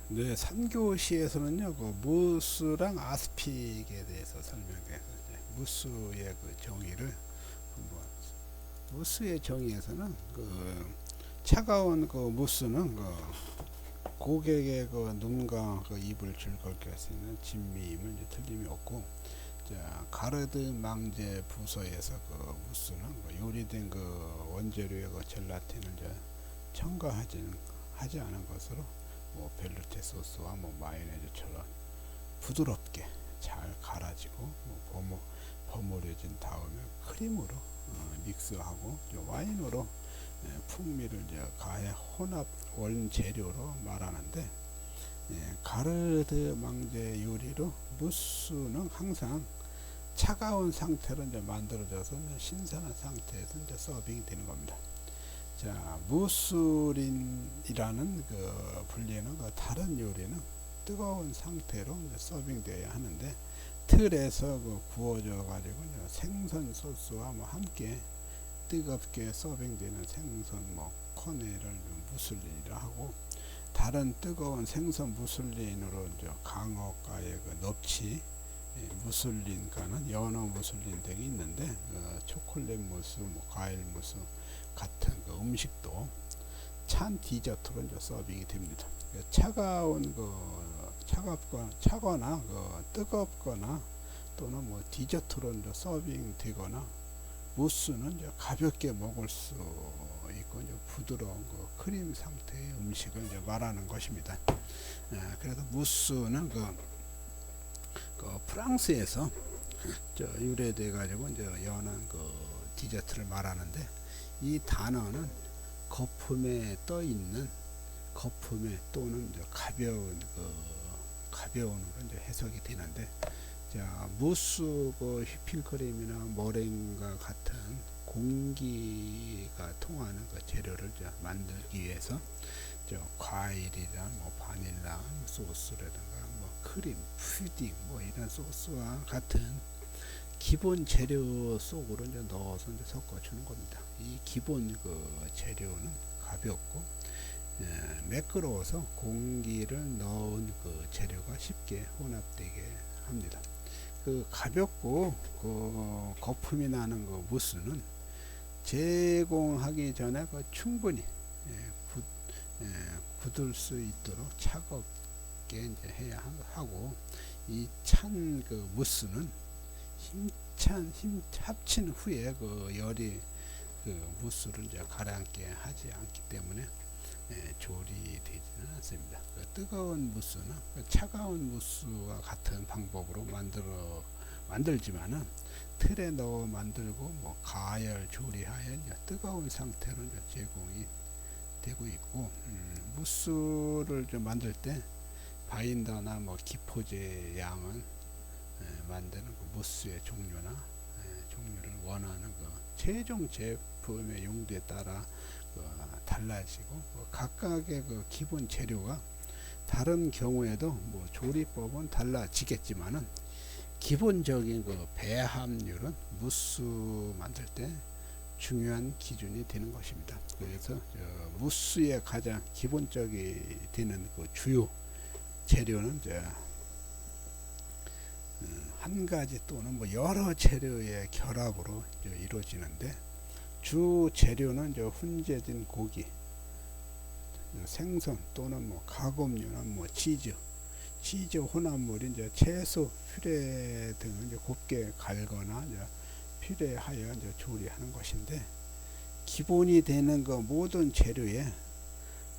네, 3교시에서는요, 그 무스랑 아스픽에 대해서 설명해서 무스의 그 정의를 한번. 무스의 정의에서는 그 차가운 그 무스는 그 고객의 그 눈과 그 입을 즐겁게 할 수 있는 진미임을 이제 틀림이 없고, 자, 가르드 망제 부서에서 그 무스는 그 요리된 그 원재료의 그 젤라틴을 이제 첨가하지 않은 것으로 뭐 벨루테 소스와 뭐 마요네즈처럼 부드럽게 잘 갈아지고 뭐 버무려진 다음에 크림으로 믹스하고 와인으로 풍미를 이제 가해 혼합 원재료로 말하는데, 가르드 망제 요리로 무스는 항상 차가운 상태로 이제 만들어져서 신선한 상태에서 이제 서빙이 되는 겁니다. 자, 무스린이라는 그 불리는 그 다른 요리는 뜨거운 상태로 이제 서빙되어야 하는데, 틀에서 그 구워져 가지고 생선 소스와 뭐 함께 뜨겁게 서빙되는 생선 뭐 코네를 무슬린이라 하고, 다른 뜨거운 생선 무슬린으로 이제 강어가의 그 넙치 무슬린과는 연어 무슬린 등이 있는데, 초콜릿 무스, 뭐 과일 무스 같은 그 음식도 찬 디저트로 이제 서빙이 됩니다. 차가운 차거나 뜨겁거나 또는 뭐 디저트로 이제 서빙되거나, 무스는 이제 가볍게 먹을 수 있고 이제 부드러운 그 크림 상태의 음식을 이제 말하는 것입니다. 그래서 무스는 그 프랑스에서 유래돼 가지고 이제 연한 그 디저트를 말하는데, 이 단어는 거품에 떠 있는, 거품에 또는 이제 가벼운으로 이제 해석이 되는데, 자, 무스 그 휘핑크림이나 머랭과 같은 공기가 통하는 그 재료를 만들기 위해서 과일이나 뭐 바닐라 소스라든가 뭐 크림, 푸딩 뭐 이런 소스와 같은 기본 재료 속으로 이제 넣어서 이제 섞어주는 겁니다. 이 기본 그 재료는 가볍고 매끄러워서 공기를 넣은 그 재료가 쉽게 혼합되게 합니다. 그 가볍고 그 거품이 나는 그 무스는 제공하기 전에 그 충분히 굳을 수 있도록 차갑게 이제 해야 하고, 이 찬 그 무스는 힘 합친 후에 그 열이 그 무스를 이제 가라앉게 하지 않기 때문에 조리되지는 않습니다. 그 뜨거운 무스는 그 차가운 무스와 같은 방법으로 만들지만은 틀에 넣어 만들고 뭐 가열 조리하여 뜨거운 상태로 제공이 되고 있고, 무스를 좀 만들 때 바인더나 뭐 기포제 양은 만드는 그 무스의 종류를 원하는 그 최종 제품의 용도에 따라 달라지고, 각각의 그 기본 재료가 다른 경우에도 뭐 조리법은 달라지겠지만은 기본적인 그 배합률은 무스 만들 때 중요한 기준이 되는 것입니다. 그래서 무스의 가장 기본적이 되는 그 주요 재료는 한 가지 또는 뭐 여러 재료의 결합으로 이루어지는데, 주 재료는 훈제진 고기, 생선 또는 뭐 가공류나 뭐 치즈 혼합물인 채소, 퓨레 등을 곱게 갈거나 퓨레하여 조리하는 것인데, 기본이 되는 그 모든 재료에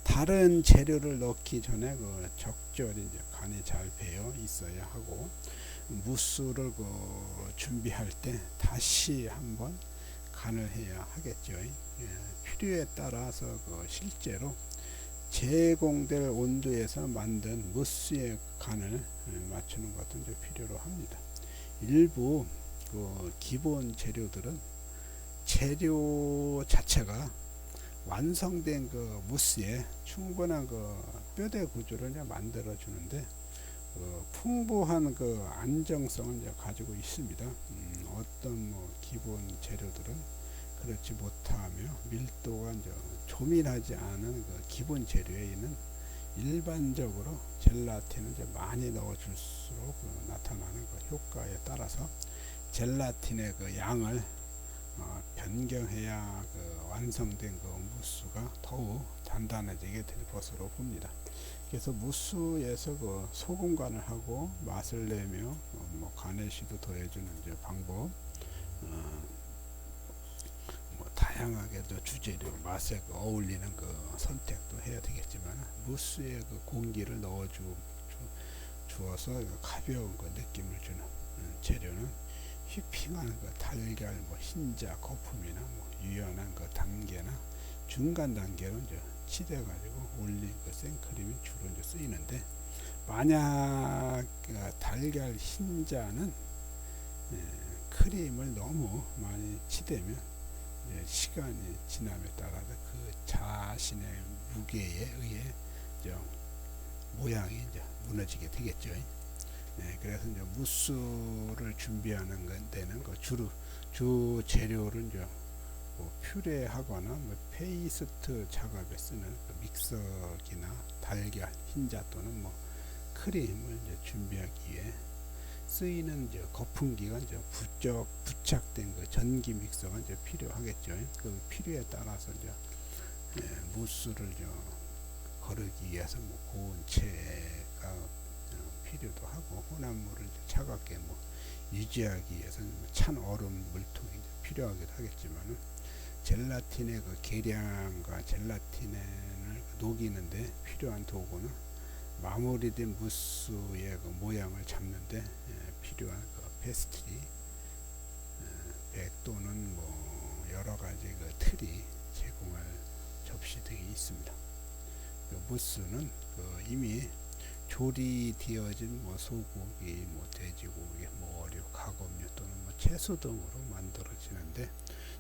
다른 재료를 넣기 전에 그 적절히 간이 잘 배어 있어야 하고, 무스를 그 준비할 때 다시 한번 간을 해야 하겠죠. 필요에 따라서 그 실제로 제공될 온도에서 만든 무스의 간을 맞추는 것도 이제 필요로 합니다. 일부 그 기본 재료들은 재료 자체가 완성된 그 무스에 충분한 그 뼈대 구조를 만들어 주는데, 풍부한 그 안정성을 가지고 있습니다. 어떤 뭐 기본 재료들은 그렇지 못하며 밀도가 조밀하지 않은 그 기본 재료에 있는 일반적으로 젤라틴을 이제 많이 넣어줄수록 나타나는 그 효과에 따라서 젤라틴의 그 양을 변경해야 그 완성된 그 무스가 더욱 단단해지게 될 것으로 봅니다. 그래서 무스에서 그 소금 간을 하고 맛을 내며 뭐 가네시도 더해주는 이제 방법, 뭐 다양하게 주재료 맛에 그 어울리는 그 선택도 해야 되겠지만 무스에 그 공기를 넣어 주어서 가벼운 그 느낌을 주는 재료는 휘핑한 그 달걀, 뭐 흰자, 거품이나 뭐 유연한 그 단계나 중간 단계로 이제 치대 가지고 올린 그 생크림이 주로 이제 쓰이는데, 만약 그 달걀 흰자는 크림을 너무 많이 치대면 시간이 지남에 따라서 그 자신의 무게에 의해 이제 모양이 이제 무너지게 되겠죠. 그래서 이제 무스를 준비하는 데는 그 주 재료를 이제 뭐 퓨레하거나 뭐 페이스트 작업에 쓰는 그 믹서기나 달걀, 흰자 또는 뭐 크림을 이제 준비하기 위해 쓰이는 이제 거품기가 이제 부착된 그 전기 믹서가 이제 필요하겠죠. 그 필요에 따라서 이제 무스를 거르기 위해서 뭐 고온 체가 필요도 하고, 혼합물을 차갑게 뭐 유지하기 위해서는 찬 얼음 물통이 필요하기도 하겠지만은, 젤라틴의 그 계량과 젤라틴을 녹이는데 필요한 도구는 마무리된 무스의 그 모양을 잡는데 필요한 그 페스트리, 백 또는 뭐 여러 가지 그 틀이 제공할 접시 등이 있습니다. 그 무스는 그 이미 조리되어진 뭐 소고기, 뭐 돼지고기, 뭐 어류, 가공류 또는 뭐 채소 등으로 만들어지는데,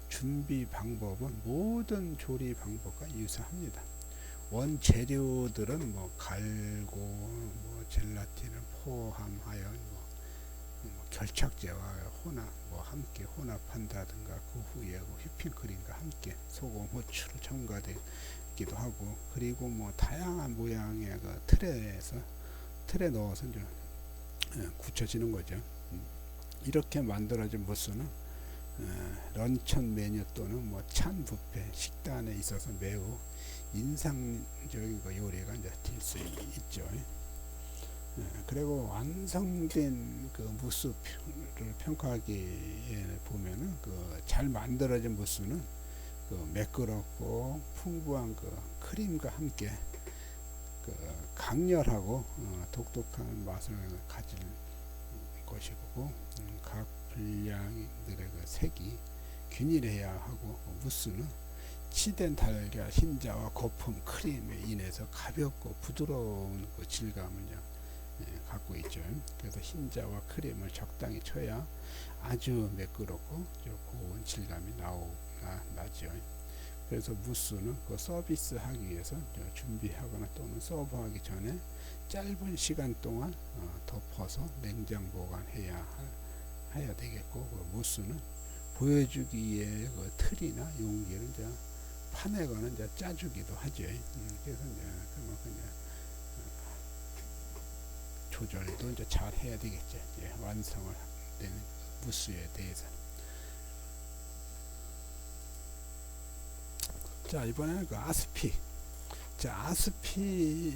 준비 방법은 모든 조리 방법과 유사합니다. 원재료들은 뭐 갈고 뭐 젤라틴을 포함하여 뭐 결착제와 뭐 함께 혼합한다든가, 그 후에 휘핑크림과 함께 소금, 후추를 첨가되기도 하고, 그리고 뭐 다양한 모양의 그 틀에 넣어서 이제 굳혀지는 거죠. 이렇게 만들어진 무스는 런천 메뉴 또는 뭐 찬 뷔페 식단에 있어서 매우 인상적인 그 요리가 이제 될 수 있죠. 그리고 완성된 그 무스를 평가하기에 보면은 그 잘 만들어진 무스는 그 매끄럽고 풍부한 그 크림과 함께 그 강렬하고 독특한 맛을 가질 것이고, 각 분량들의 그 색이 균일해야 하고, 무스는 치댄 달걀, 흰자와 거품, 크림에 인해서 가볍고 부드러운 그 질감을 갖고 있죠. 그래서 흰자와 크림을 적당히 쳐야 아주 매끄럽고 고운 질감이 나죠. 그래서 무스는 그 서비스하기 위해서 준비하거나 또는 서브하기 전에 짧은 시간 동안 덮어서 냉장 보관해야 되겠고, 그 무스는 보여주기 위해 그 틀이나 용기를 이제 파내거나 이제 짜주기도 하죠. 그래서 이제 그만큼 이제 조절도 이제 잘 해야 되겠죠. 완성을 되는 무스에 대해서. 자, 이번에는 그 아스픽. 자, 아스픽에서는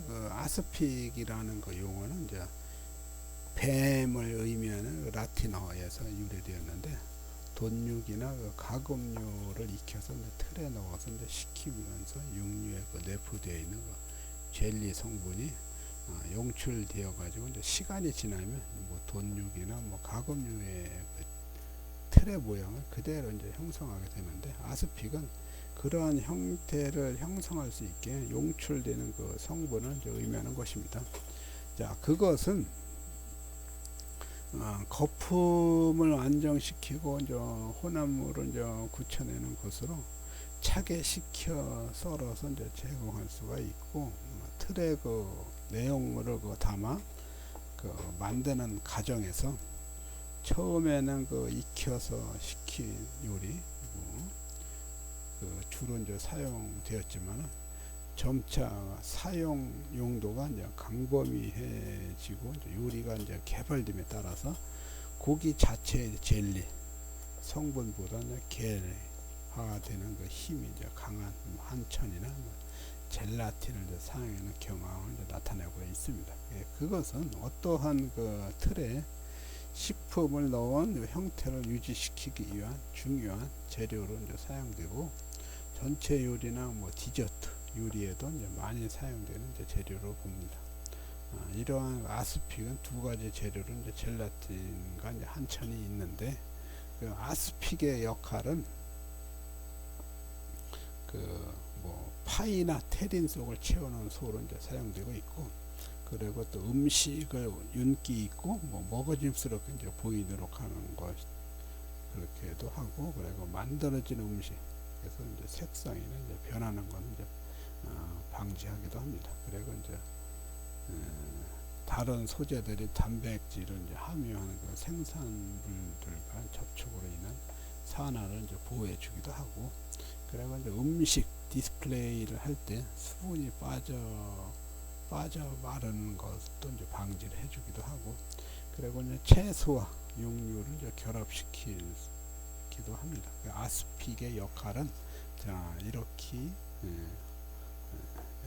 그 아스픽이라는 그 용어는 이제 뱀을 의미하는 라틴어에서 유래되었는데, 돈육이나 그 가금류를 익혀서 틀에 넣어서 이제 식히면서 육류에 그 내포되어 있는 그 젤리 성분이 용출되어 가지고 이제 시간이 지나면 뭐 돈육이나 뭐 가금류의 그 틀의 모양을 그대로 이제 형성하게 되는데, 아스픽은 그러한 형태를 형성할 수 있게 용출되는 그 성분을 의미하는 것입니다. 자, 그것은 거품을 안정시키고 이제 혼합물을 이제 굳혀내는 것으로 차게 식혀 썰어서 이제 제공할 수가 있고, 틀에 그 내용물을 그 담아 그 만드는 과정에서 처음에는 그 익혀서 식힌 요리 그 주로 이제 사용되었지만, 점차 사용 용도가 이제 광범위해지고 이제 요리가 이제 개발됨에 따라서 고기 자체의 젤리 성분보다 이제 겔화되는 그 힘이 이제 강한 한천이나 젤라틴을 이제 사용하는 경향을 이제 나타내고 있습니다. 예, 그것은 어떠한 그 틀에 식품을 넣은 형태를 유지시키기 위한 중요한 재료로 이제 사용되고, 전체 요리나 뭐 디저트 요리에도 이제 많이 사용되는 이제 재료로 봅니다. 이러한 아스픽은 두 가지 재료로 이제 젤라틴과 이제 한천이 있는데, 그 아스픽의 역할은 그 뭐 파이나 테린 속을 채우는 소로 이제 사용되고 있고, 그리고 또 음식을 윤기 있고 뭐 먹어짐스럽게 이제 보이도록 하는 것, 그렇게도 하고, 그리고 만들어진 음식 그래서 이제 색상이나 이제 변하는 건 이제 방지하기도 합니다. 그리고 이제 다른 소재들이 단백질을 이제 함유하는 그 생산물들과 접촉으로 인한 산화를 이제 보호해 주기도 하고, 그리고 이제 음식 디스플레이를 할 때 수분이 빠져 마르는 것도 이제 방지를 해주기도 하고, 그리고 이제 채소와 육류를 이제 결합시키기도 합니다. 그 아스픽의 역할은 자 이렇게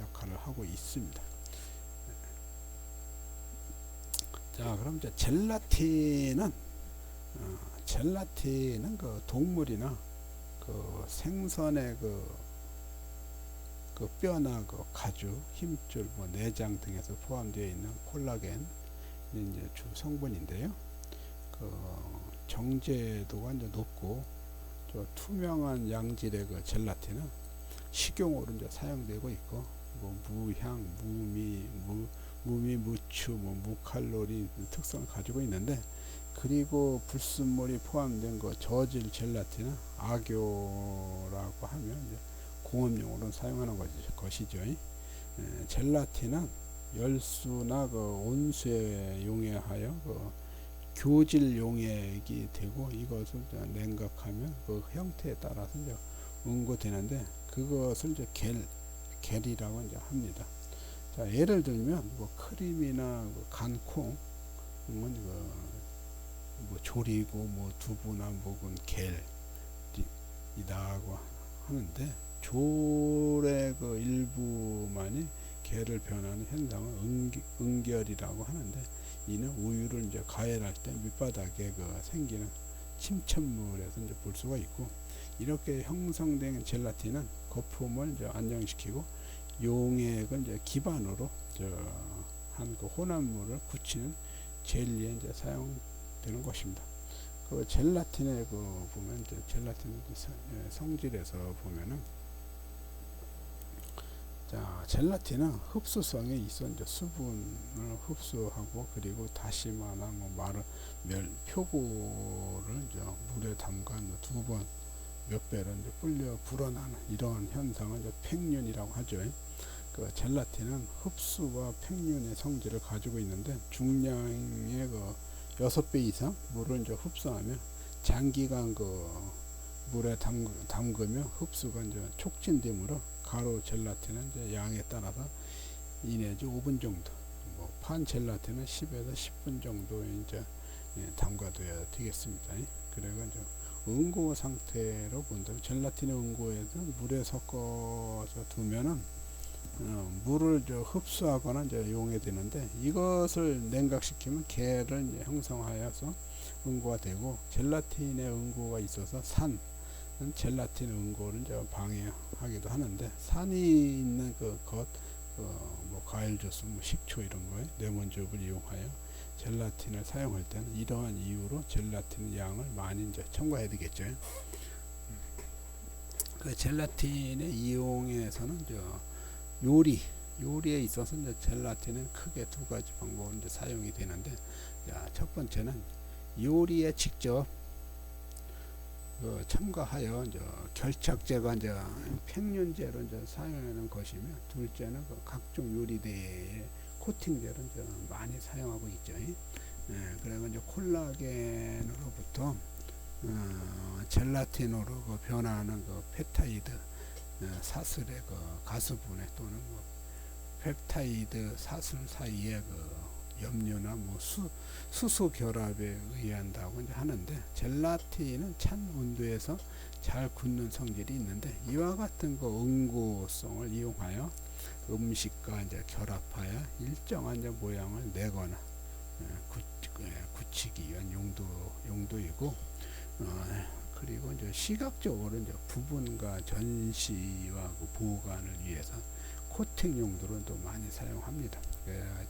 역할을 하고 있습니다. 자, 그럼 이제 젤라틴은 그 동물이나 그 생선의 그 뼈나 그 가죽, 힘줄, 뭐 내장 등에서 포함되어 있는 콜라겐이 이제 주 성분인데요. 그 정제도가 이제 높고 저 투명한 양질의 그 젤라틴은 식용으로 이제 사용되고 있고, 뭐 무향, 무추, 뭐 무칼로리 특성을 가지고 있는데, 그리고 불순물이 포함된 그 저질 젤라틴은 악교라고 하면 이제 공업용으로 사용하는 것이죠. 젤라틴은 열수나 그 온수에 용해하여 그 교질 용액이 되고, 이것을 냉각하면 그 형태에 따라서 이제 응고되는데, 그것을 이제 겔이라고 이제 합니다. 자, 예를 들면 뭐 크림이나 그 간콩은 뭐 조리고 뭐 두부나 묵은 겔이라고 하는데, 졸의 그 일부만이 겔을 변하는 현상은 응결이라고 하는데, 이는 우유를 이제 가열할 때 밑바닥에 그 생기는 침천물에서 이제 볼 수가 있고, 이렇게 형성된 젤라틴은 거품을 이제 안정시키고 용액을 이제 기반으로 한 그 혼합물을 굳히는 젤리에 이제 사용되는 것입니다. 그 젤라틴의 그 보면 이제 젤라틴 성질에서 보면은, 자, 젤라틴은 흡수성이 있어 이제 수분을 흡수하고, 그리고 다시마나 뭐 표고를 이제 물에 담가 두 번 몇 배로 이제 불려 불어나는 이러한 현상을 이제 팽륜이라고 하죠. 그 젤라틴은 흡수와 팽륜의 성질을 가지고 있는데, 중량의 그 6배 이상 물을 이제 흡수하며 장기간 그 물에 담그며 흡수가 이제 촉진되므로 가루 젤라틴은 이제 양에 따라서 2 내지 5분 정도, 뭐 판 젤라틴은 10에서 10분 정도 이제 담가둬야 되겠습니다. 그리고 이제 응고 상태로 본다면, 젤라틴의 응고에서 물에 섞어서 두면은 물을 흡수하거나 이제 용해되는데, 이것을 냉각시키면 겔을 이제 형성하여서 응고가 되고, 젤라틴의 응고가 있어서 산은 젤라틴 응고를 이제 방해하기도 하는데, 산이 있는 뭐 과일 주스, 뭐 식초 이런 거에 레몬즙을 이용하여 젤라틴을 사용할 때는 이러한 이유로 젤라틴 양을 많이 이제 첨가해야 되겠죠. 그 젤라틴의 이용에서는 요리에 있어서 이제 젤라틴은 크게 두 가지 방법으로 이제 사용이 되는데, 첫 번째는 요리에 직접 첨가하여 이제 결착제가 이제 팽륜제로 이제 사용하는 것이며, 둘째는 각종 요리대에 코팅제를 이제 많이 사용하고 있죠. 그리고 이제 콜라겐으로부터 젤라틴으로 변화하는 그 펩타이드 사슬의 그 가수분해 또는 뭐 펩타이드 사슬 사이의 그 염료나 뭐 수소 결합에 의한다고 이제 하는데, 젤라틴은 찬 온도에서 잘 굳는 성질이 있는데, 이와 같은 그 응고성을 이용하여 음식과 이제 결합하여 일정한 이제 모양을 내거나 굳히기 위한 용도이고, 그리고 이제 시각적으로 이제 부분과 전시와 그 보관을 위해서 코팅 용도로 또 많이 사용합니다.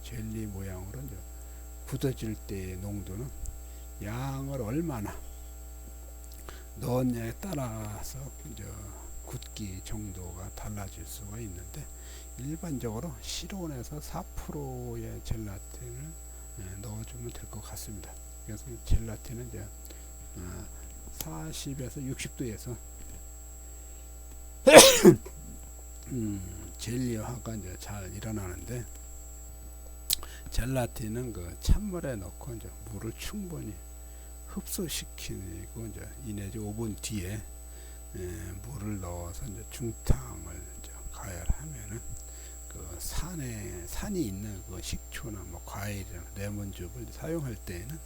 젤리 모양으로 이제 굳어질 때의 농도는 양을 얼마나 넣었냐에 따라서 이제 굳기 정도가 달라질 수가 있는데, 일반적으로 실온에서 4%의 젤라틴을 넣어주면 될 것 같습니다. 그래서 젤라틴은 이제 40에서 60도에서 젤리화가 이제 잘 일어나는데, 젤라틴은 그 찬물에 넣고 이제 물을 충분히 흡수시키고 이제 2 내지 5분 뒤에 물을 넣어서 이제 중탕을 이제 가열하면은 그 산이 있는 그 식초나 뭐 과일이나 레몬즙을 사용할 때에는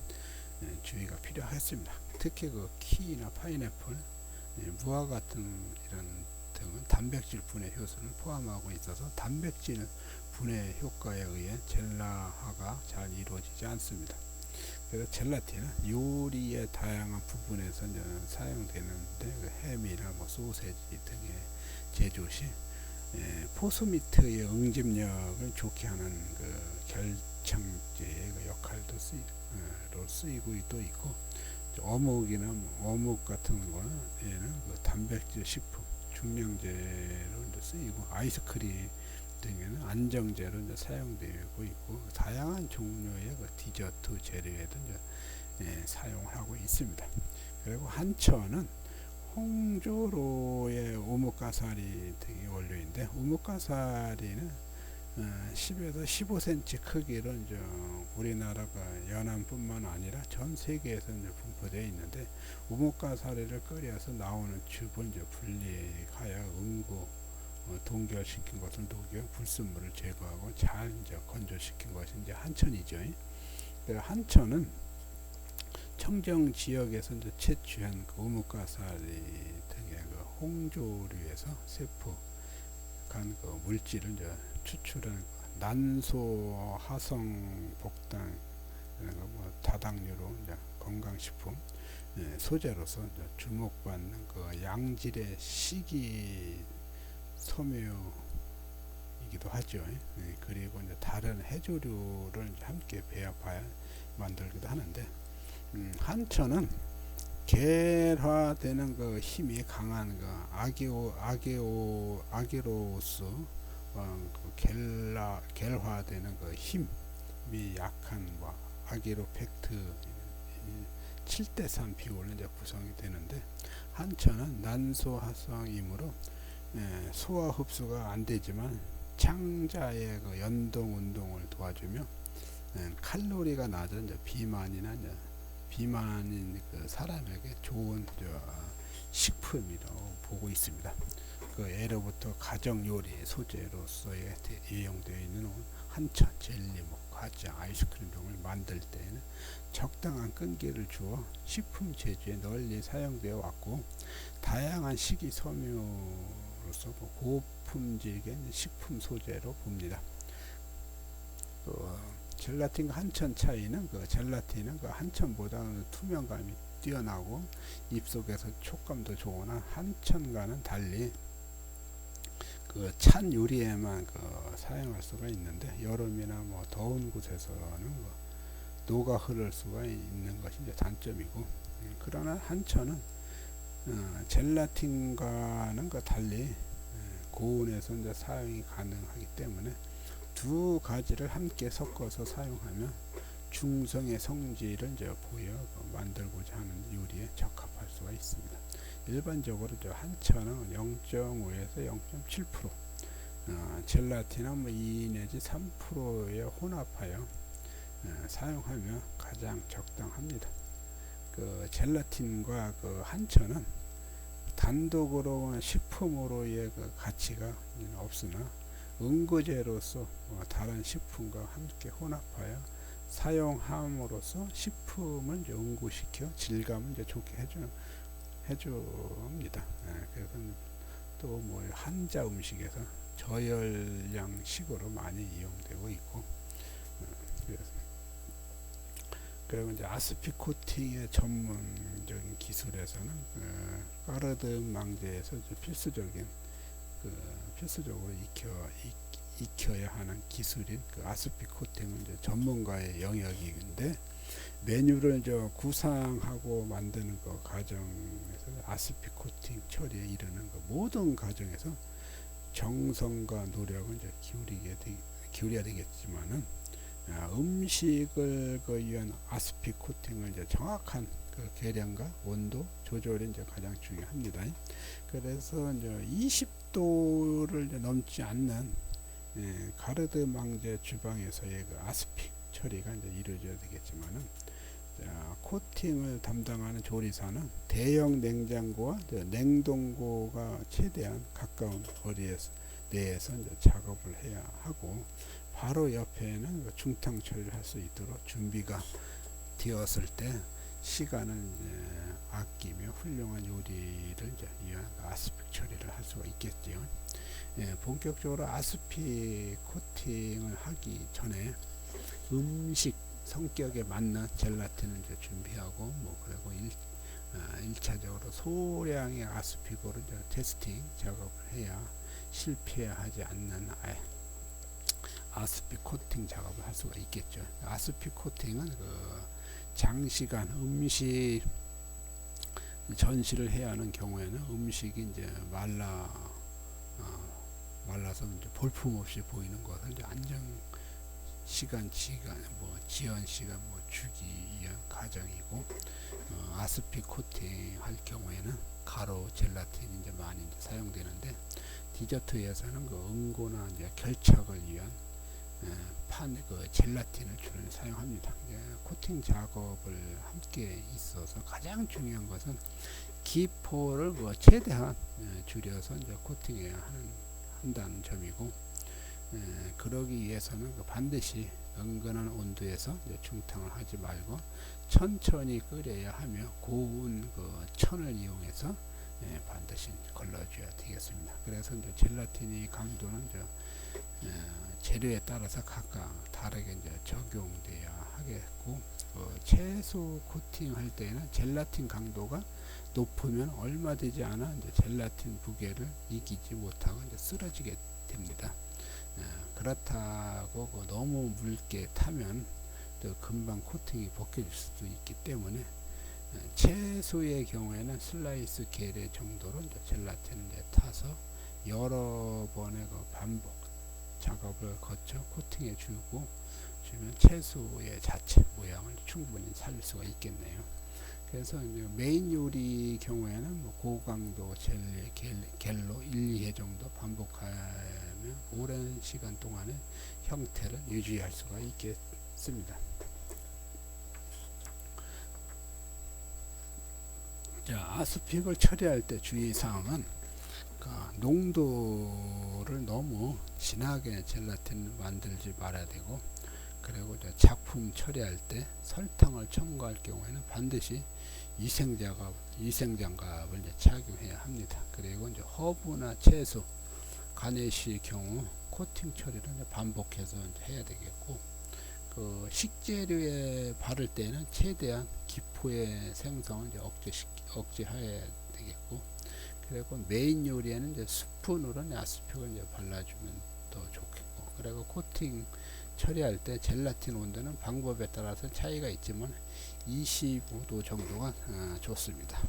주의가 필요하겠습니다. 특히 그 키위나 파인애플, 무화 같은 이런 등은 단백질 분해 효소를 포함하고 있어서 단백질 분해 효과에 의해 젤라화가 잘 이루어지지 않습니다. 그래서 젤라틴은 요리의 다양한 부분에서 사용되는데, 그 햄이나 뭐 소세지 등의 제조 시 포스미트의 응집력을 좋게 하는 그 결정제의 그 역할도 쓰이고 또 있고, 어묵이나 어묵 같은 거는 얘는 그 단백질 식품 중량제로 쓰이고, 아이스크림 등에는 안정제로 이제 사용되고 있고, 다양한 종류의 그 디저트 재료에도 이제 사용하고 있습니다. 그리고 한천은 홍조로의 우뭇가사리 등이 원료인데, 우뭇가사리는 10에서 15cm 크기로 이제 우리나라가 연안뿐만 아니라 전 세계에서 이제 분포되어 있는데, 우뭇가사리를 끓여서 나오는 즙을 이제 분리하여 응고 동결시킨 것을 녹여 불순물을 제거하고 잘 이제 건조시킨 것이 이제 한천이죠. 한천은 청정 지역에서 이제 채취한 그 우뭇가사리 등의 그 홍조류에서 세포간 그 물질을 이제 추출한 난소 화성 복당 뭐 다당류로 이제 건강식품 소재로서 이제 주목받는 그 양질의 식이 섬유이기도 하죠. 그리고 이제 다른 해조류를 이제 함께 배합하여 만들기도 하는데, 한천은 결화되는 그 힘이 강한 그 아기로스 그 결화되는 그 힘이 약한 뭐 아기로팩트 7대3 비율로 이제 구성이 되는데, 한천은 난소화성이므로 소화 흡수가 안 되지만 창자의 그 연동 운동을 도와주며 칼로리가 낮은 이제 비만인 그 사람에게 좋은 식품이라고 보고 있습니다. 그 예로부터 가정 요리 소재로서의 이용되어 있는 한천, 젤리, 뭐 과자, 아이스크림 등을 만들 때에는 적당한 끈기를 주어 식품 제조에 널리 사용되어 왔고, 다양한 식이섬유로서 고품질의 식품 소재로 봅니다. 젤라틴과 한천 차이는, 그 젤라틴은 그 한천보다 투명감이 뛰어나고 입속에서 촉감도 좋으나, 한천과는 달리 그 찬 요리에만 그 사용할 수가 있는데, 여름이나 뭐 더운 곳에서는 녹아 흐를 수가 있는 것이 이제 단점이고, 그러나 한천은 젤라틴과는 그 달리 고온에서 이제 사용이 가능하기 때문에 두 가지를 함께 섞어서 사용하면 중성의 성질을 이제 보여 만들고자 하는 요리에 적합할 수가 있습니다. 일반적으로 한천은 0.5에서 0.7%, 젤라틴은 뭐 2 내지 3%에 혼합하여 사용하면 가장 적당합니다. 그 젤라틴과 그 한천은 단독으로 식품으로의 그 가치가 없으나 응고제로서 다른 식품과 함께 혼합하여 사용함으로써 식품을 이제 응고시켜 질감을 이제 좋게 해줍니다. 그래서 또 뭐 한자 음식에서 저열량식으로 많이 이용되고 있고, 그리고 이제 아스피 코팅의 전문적인 기술에서는 까르든 망제에서 필수적으로 익혀야 하는 기술인 그 아스피 코팅은 이제 전문가의 영역인데, 메뉴를 이제 구상하고 만드는 그 과정에서 아스피 코팅 처리에 이르는 그 모든 과정에서 정성과 노력을 이제 기울여야 되겠지만은, 음식을 위한 아스피 코팅을 이제 정확한 그 계량과 온도 조절이 이제 가장 중요합니다. 그래서 이제 20도를 이제 넘지 않는 가르드 망제 주방에서의 그 아스피 처리가 이제 이루어져야 되겠지만은, 코팅을 담당하는 조리사는 대형 냉장고와 냉동고가 최대한 가까운 거리 내에서 이제 작업을 해야 하고, 바로 옆에는 중탕 처리를 할 수 있도록 준비가 되었을 때 시간을 이제 아끼며 훌륭한 요리를 이제 위한 아스피 처리를 할 수가 있겠지요. 본격적으로 아스피 코팅을 하기 전에 음식 성격에 맞는 젤라틴을 이제 준비하고, 그리고 1차적으로 소량의 아스피고를 이제 테스팅 작업을 해야 실패하지 않는 아스피 코팅 작업을 할 수가 있겠죠. 아스피 코팅은 그 장시간 음식 전시를 해야 하는 경우에는 음식이 이제 말라서 이제 볼품없이 보이는 것을 이제 안정 시간, 지연 시간 주기 위한 과정이고, 아스피 코팅 할 경우에는 가루, 젤라틴이 이제 많이 이제 사용되는데, 디저트에서는 그 응고나 이제 결착을 위한 그 젤라틴을 주로 사용합니다. 코팅 작업을 함께 있어서 가장 중요한 것은 기포를 최대한 줄여서 이제 코팅해야 한다는 점이고, 그러기 위해서는 반드시 은근한 온도에서 이제 중탕을 하지 말고 천천히 끓여야 하며, 고운 그 천을 이용해서 반드시 걸러줘야 되겠습니다. 그래서 이제 젤라틴의 강도는 이제 재료에 따라서 각각 다르게 이제 적용돼야 하겠고, 채소 코팅할 때는 젤라틴 강도가 높으면 얼마 되지 않아 이제 젤라틴 무게를 이기지 못하고 이제 쓰러지게 됩니다. 그렇다고 너무 묽게 타면 또 금방 코팅이 벗겨질 수도 있기 때문에, 채소의 경우에는 슬라이스 계례 정도로 이제 젤라틴을 이제 타서 여러 번의 그 반복 작업을 거쳐 코팅해 주면 채소의 자체 모양을 충분히 살릴 수가 있겠네요. 그래서 메인 요리 경우에는 고강도 겔로 1, 2회 정도 반복하며 오랜 시간 동안의 형태를 유지할 수가 있겠습니다. 자, 아스픽을 처리할 때 주의사항은, 농도를 너무 진하게 젤라틴을 만들지 말아야 되고, 그리고 작품 처리할 때 설탕을 첨가할 경우에는 반드시 위생장갑을 착용해야 합니다. 그리고 이제 허브나 채소, 가네시의 경우 코팅 처리를 반복해서 해야 되겠고, 그 식재료에 바를 때는 최대한 기포의 생성을 억제해야 되겠고, 그리고 메인 요리에는 이제 스푼으로 아스픽을 발라주면 더 좋겠고, 그리고 코팅 처리할 때 젤라틴 온도는 방법에 따라서 차이가 있지만 25도 정도가 좋습니다.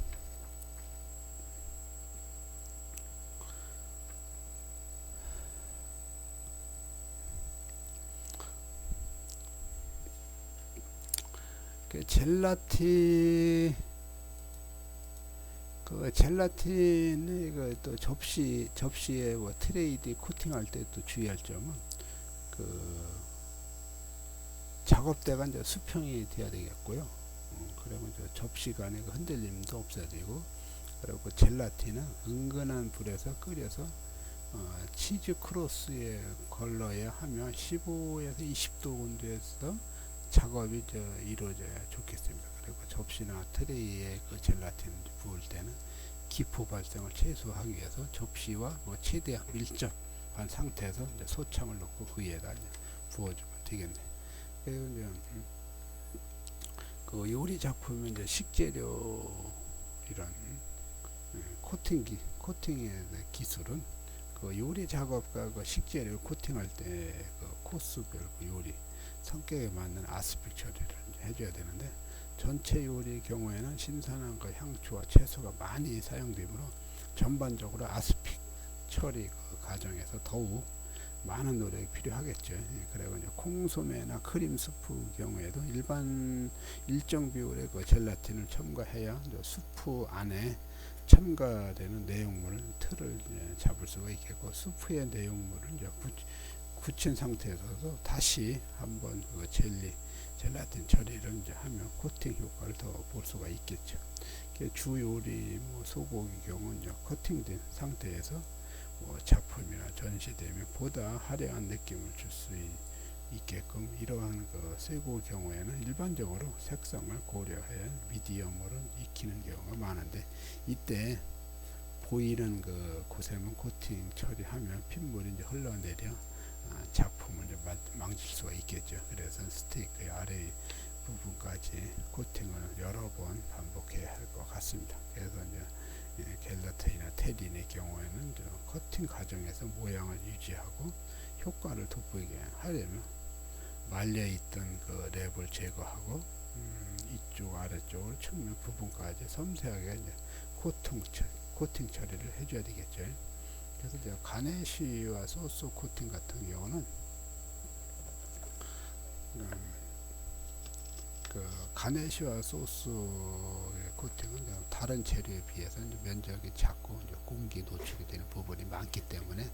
젤라틴의 또 접시에 트레이드 코팅할 때 또 주의할 점은, 작업대가 이제 수평이 돼야 되겠고요. 그리고 이제 접시 간의 흔들림도 없어야 되고, 그리고 젤라틴은 은근한 불에서 끓여서 치즈 크로스에 걸러야 하면 15에서 20도 온도에서 작업이 이루어져야 좋겠습니다. 그리고 접시나 트레이에 그 젤라틴을 부을 때는 기포 발생을 최소화하기 위해서 접시와 최대한 밀접한 상태에서 이제 소창을 넣고 그 위에다 이제 부어주면 되겠네. 그리고 이제 그 요리 작품의 이제 식재료 이런 코팅의 기술은 그 요리 작업과 그 식재료 코팅할 때 그 코스별 그 요리 성격에 맞는 아스펙 처리를 해줘야 되는데, 전체 요리 경우에는 신선한 그 향초와 채소가 많이 사용되므로 전반적으로 아스펙 처리 그 과정에서 더욱 많은 노력이 필요하겠죠. 그리고 이제 콩소매나 크림 수프 경우에도 일정 비율의 그 젤라틴을 첨가해야 수프 안에 첨가되는 내용물을 틀을 잡을 수가 있겠고, 수프의 내용물을 이제 굳힌 상태에서도 다시 한번 그 젤라틴 처리를 이제 하면 코팅 효과를 더 볼 수가 있겠죠. 주 요리 소고기 경우는 이제 커팅된 상태에서 작품이나 전시되면 보다 화려한 느낌을 줄 수 있게끔, 이러한 그 쇠고기 경우에는 일반적으로 색상을 고려해 미디엄으로 익히는 경우가 많은데, 이때 보이는 그 곳에만 코팅 처리하면 핏물이 이제 흘러내려 작품을 이제 망칠 수가 있겠죠. 그래서 스테이크의 아래 부분까지 코팅을 여러 번 반복해야 할 것 같습니다. 그래서 이제 겔라틴이나 테린의 경우에는 커팅 과정에서 모양을 유지하고 효과를 돋보이게 하려면 말려있던 그 랩을 제거하고 이쪽 아래쪽을 측면 부분까지 섬세하게 이제 코팅 처리를 해줘야 되겠죠. 그래서 이제 가네시와 소스 코팅 같은 경우는 그 가네시와 소스의 코팅은 다른 재료에 비해서 이제 면적이 작고 이제 공기 노출이 되는 부분이 많기 때문에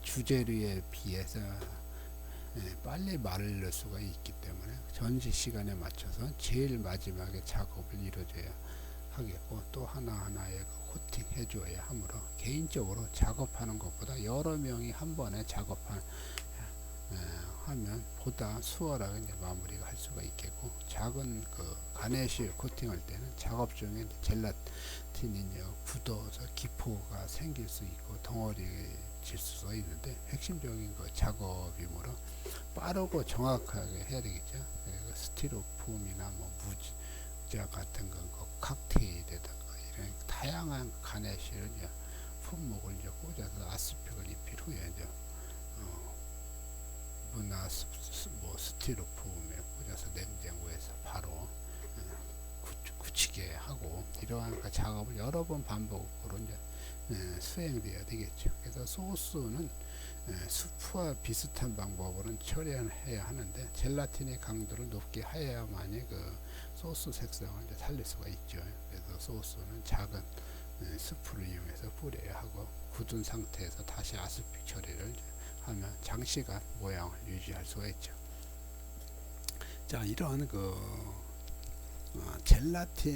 주재료에 비해서 빨리 마를 수가 있기 때문에 전시 시간에 맞춰서 제일 마지막에 작업을 이루어져야 하겠고, 또 하나하나의 코팅 해줘야 하므로 개인적으로 작업하는 것보다 여러 명이 한 번에 하면 보다 수월하게 이제 마무리가 할 수가 있겠고, 작은 그 가네시 코팅할 때는 작업 중에 젤라틴이 굳어서 기포가 생길 수 있고 덩어리질 수가 있는데, 핵심적인 그 작업이므로 빠르고 정확하게 해야 되겠죠. 스티로폼이나 무자 같은 건 칵테일에다가 이런 다양한 가네시를 품목을 꽂아서 아스펙을 입힌 후에 문화 스티로폼에 꽂아서 냉장고에서 바로 굳히게 하고, 이러한 작업을 여러 번 반복으로 수행되어야 되겠죠. 그래서 소스는 수프와 비슷한 방법으로 처리해야 하는데, 젤라틴의 강도를 높게 해야만이 그 소스 색상을 살릴 수가 있죠. 그래서 소스는 작은 스프를 이용해서 뿌려야 하고, 굳은 상태에서 다시 아스픽 처리를 하면 장시간 모양을 유지할 수가 있죠. 자, 이런 그 젤라틴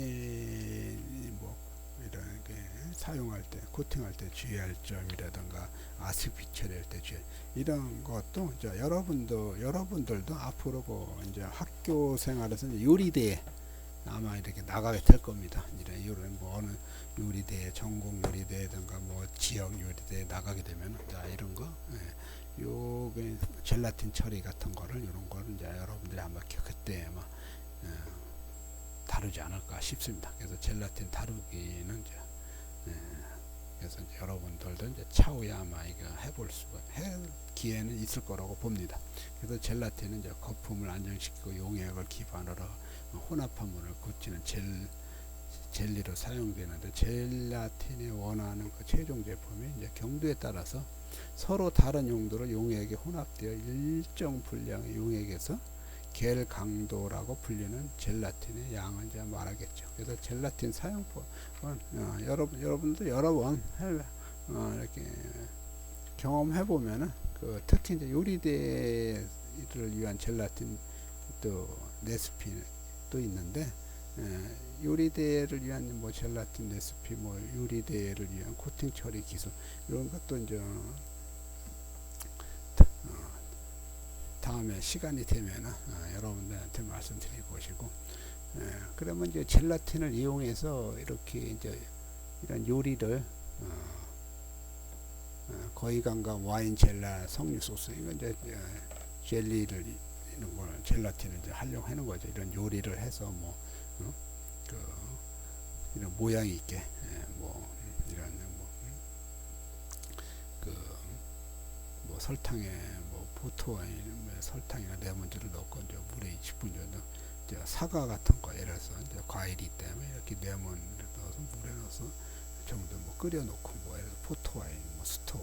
이런 게 사용할 때, 코팅할 때 주의할 점이라든가 아스픽 처리할 때 이런 것도 이제 여러분들도 앞으로 이제 학교 생활에서 이제 요리대에 아마 이렇게 나가게 될 겁니다. 이런 어느 요리대, 전국 요리대든가 지역 요리대에 나가게 되면 이런 거, 요 젤라틴 처리 같은 거를, 이런 거를 이제 여러분들이 아마 그때 아마 다루지 않을까 싶습니다. 그래서 젤라틴 다루기는 그래서 이제 여러분들도 이제 차후에 아마 이거 할 기회는 있을 거라고 봅니다. 그래서 젤라틴은 이제 거품을 안정시키고 용액을 기반으로 혼합화물을 굳히는 젤리로 사용되는데, 젤라틴이 원하는 그 최종 제품이 이제 경도에 따라서 서로 다른 용도로 용액이 혼합되어 일정 분량의 용액에서 겔 강도라고 불리는 젤라틴의 양을 이제 말하겠죠. 그래서 젤라틴 사용법은 여러분도 여러 번 이렇게 경험해 보면은 특히 이제 요리대를 위한 젤라틴 또 레시피도 있는데, 요리대를 위한 뭐 젤라틴 레시피, 뭐 요리대를 위한 코팅 처리 기술 이런 것도 이제 다음에 시간이 되면 여러분들한테 말씀드릴 것이고, 그러면 이제 젤라틴을 이용해서 이렇게 이제 이런 요리를 거위감과 와인 젤라 석류 소스 이건 이제 젤리를 이런 걸 젤라틴을 이제 하려고 하는 거죠. 이런 요리를 해서 뭐 그 이런 모양이 있게 뭐 이런 뭐 설탕에 뭐 포토와인 뭐 설탕이나 레몬즙을 넣고 이제 물에 20분 정도 이제 사과 같은 거 예를 들어서 이제 과일이 때문에 이렇게 레몬을 넣어서 물에 넣어서 정도 뭐 끓여 놓고 뭐 예를 들어서 포토와인 뭐 스톤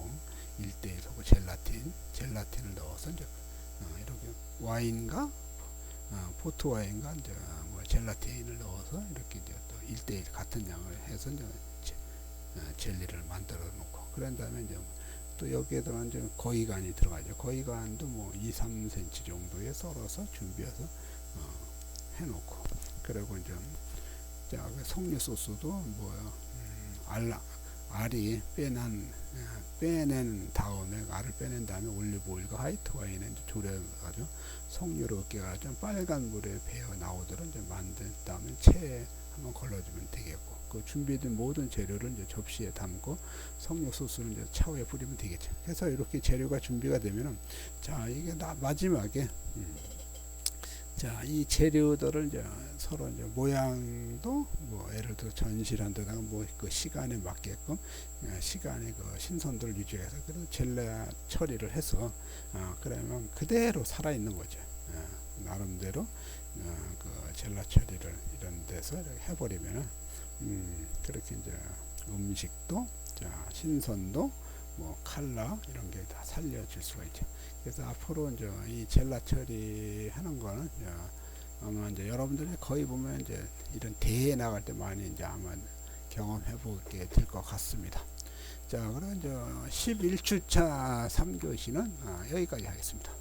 1대1 하고 젤라틴을 넣어서 이제 이렇게 와인과 포토와인과 이제 뭐 젤라틴을 넣어서 이렇게 이제 또 1대1 같은 양을 해서 이제 젤리를 만들어 놓고 그런 다음에 이제 또 여기에다가 이제 거위간이 들어가죠. 거위간도 뭐 2-3cm 정도에 썰어서 준비해서 해놓고 그리고 이제 자, 석류 소스도 뭐야 알이 빼낸 다음에 알을 빼낸 다음에 올리브 오일과 화이트 와인에 이제 졸여가지고 석류를 으깨가지고 빨간 물에 배어 나오도록 이제 만든 다음에 체에 한번 걸러주면 되겠고 그 준비된 모든 재료를 이제 접시에 담고 석류 소스를 이제 차후에 뿌리면 되겠죠. 그래서 이렇게 재료가 준비가 되면은 자 이게 마지막에 자, 이 재료들을 이제 서로 이제 모양도 뭐 예를 들어 전시를 한다든가 뭐 그 시간에 맞게끔 시간의 그 신선도를 유지해서 그래서 젤라 처리를 해서 그러면 그대로 살아 있는 거죠. 나름대로 그 젤라 처리를 이런 데서 이렇게 해버리면은 그렇게 이제 음식도 자 신선도 뭐 컬러 이런 게 다 살려줄 수가 있죠. 그래서 앞으로 이제 이 젤라 처리하는 거는 아마 이제 여러분들이 거의 보면 이제 이런 대회에 나갈 때 많이 이제 아마 경험해 보게 될 것 같습니다. 자, 그럼 이제 11주차 3교시는 여기까지 하겠습니다.